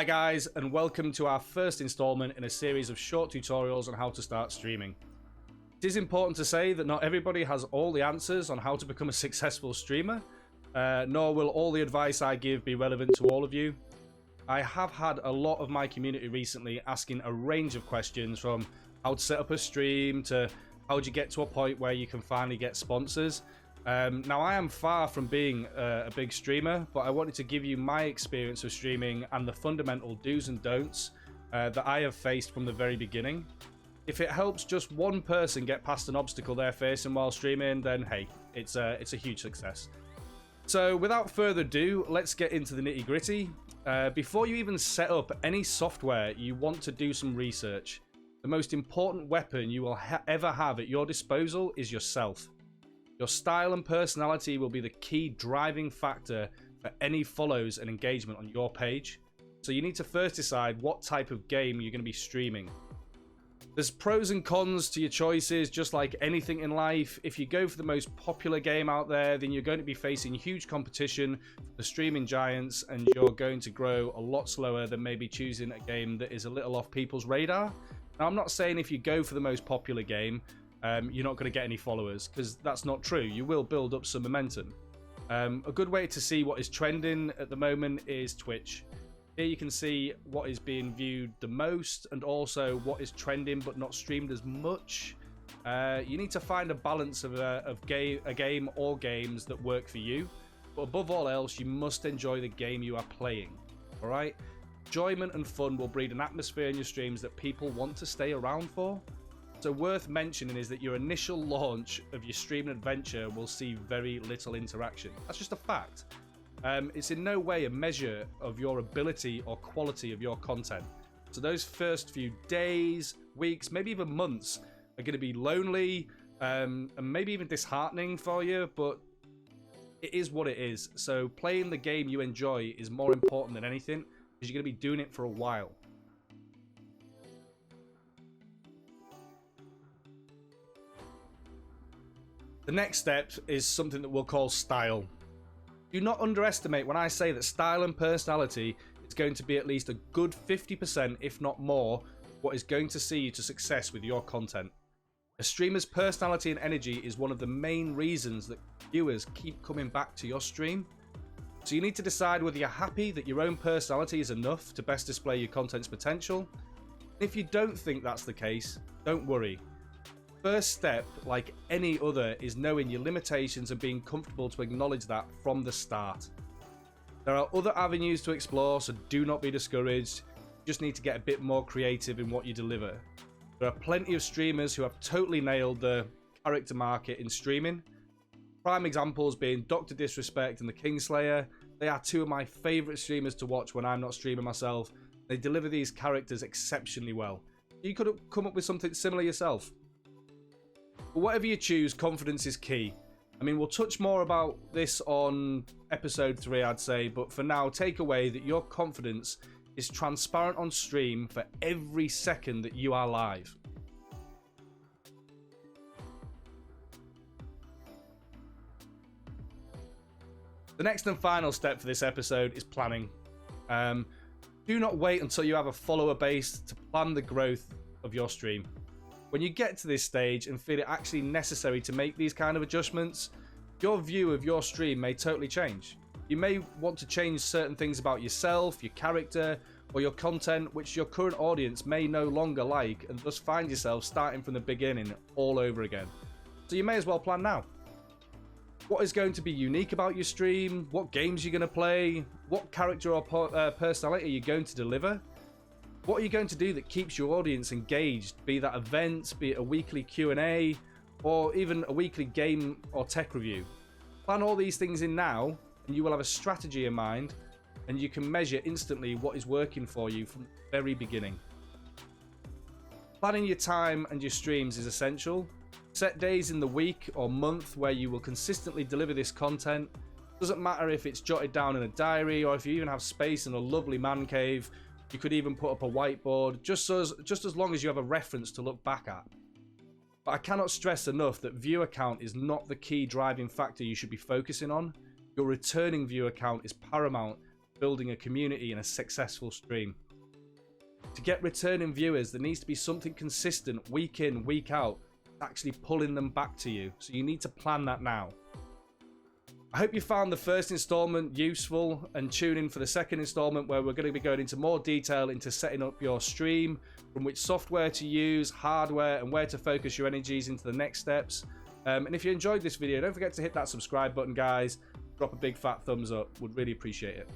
Hi guys, and welcome to our first installment in a series of short tutorials on how to start streaming. It is important to say that not everybody has all the answers on how to become a successful streamer, nor will all the advice I give be relevant to all of you. I have had a lot of my community recently asking a range of questions, from how to set up a stream to how do you get to a point where you can finally get sponsors. Now, I am far from being a big streamer, but I wanted to give you my experience of streaming and the fundamental do's and don'ts that I have faced from the very beginning. If it helps just one person get past an obstacle they're facing while streaming, then hey, it's a huge success. So without further ado, let's get into the nitty-gritty. Before you even set up any software, you want to do some research. The most important weapon you will ever have at your disposal is yourself. Your style and personality will be the key driving factor for any follows and engagement on your page. So you need to first decide what type of game you're going to be streaming. There's pros and cons to your choices, just like anything in life. If you go for the most popular game out there, then you're going to be facing huge competition from the streaming giants, and you're going to grow a lot slower than maybe choosing a game that is a little off people's radar. Now, I'm not saying if you go for the most popular game, you're not going to get any followers, because that's not true. You will build up some momentum. A good way to see what is trending at the moment is Twitch. Here you can see what is being viewed the most, and also what is trending but not streamed as much. You need to find a balance of a game or games that work for you, but above all else, you must enjoy the game you are playing. All right? Enjoyment and fun will breed an atmosphere in your streams that people want to stay around for. So worth mentioning is that your initial launch of your streaming adventure will see very little interaction. That's just a fact. It's in no way a measure of your ability or quality of your content. So those first few days, weeks, maybe even months are going to be lonely and maybe even disheartening for you, but it is what it is. So playing the game you enjoy is more important than anything, because you're going to be doing it for a while. The next step is something that we'll call style. Do not underestimate when I say that style and personality is going to be at least a good 50%, if not more, what is going to see you to success with your content. A streamer's personality and energy is one of the main reasons that viewers keep coming back to your stream. So you need to decide whether you're happy that your own personality is enough to best display your content's potential. If you don't think that's the case, don't worry. First step, like any other, is knowing your limitations and being comfortable to acknowledge that from the start. There are other avenues to explore, so do not be discouraged. You just need to get a bit more creative in what you deliver. There are plenty of streamers who have totally nailed the character market in streaming. Prime examples being Dr. Disrespect and the Kingslayer. They are two of my favourite streamers to watch when I'm not streaming myself. They deliver these characters exceptionally well. You could have come up with something similar yourself. But whatever you choose, confidence is key. I mean, we'll touch more about this on episode 3, I'd say, but for now, take away that your confidence is transparent on stream for every second that you are live. The next and final step for this episode is planning. Do not wait until you have a follower base to plan the growth of your stream. When you get to this stage and feel it actually necessary to make these kind of adjustments, your view of your stream may totally change. You may want to change certain things about yourself, your character, or your content, which your current audience may no longer like, and thus find yourself starting from the beginning all over again. So you may as well plan now. What is going to be unique about your stream? What games you're going to play? What character or personality are you going to deliver? What are you going to do that keeps your audience engaged, be that events, be it a weekly Q&A, or even a weekly game or tech review? Plan all these things in now, and you will have a strategy in mind, and you can measure instantly what is working for you from the very beginning. Planning your time and your streams is essential. Set days in the week or month where you will consistently deliver this content. Doesn't matter if it's jotted down in a diary, or if you even have space in a lovely man cave. You could even put up a whiteboard, just as long as you have a reference to look back at. But I cannot stress enough that viewer count is not the key driving factor you should be focusing on. Your returning viewer count is paramount building a community and a successful stream. To get returning viewers, there needs to be something consistent week in, week out, actually pulling them back to you. So you need to plan that now. I hope you found the first installment useful, and tune in for the second installment where we're going to be going into more detail into setting up your stream, from which software to use, hardware, and where to focus your energies into the next steps. And if you enjoyed this video, don't forget to hit that subscribe button, guys. Drop a big fat thumbs up. Would really appreciate it.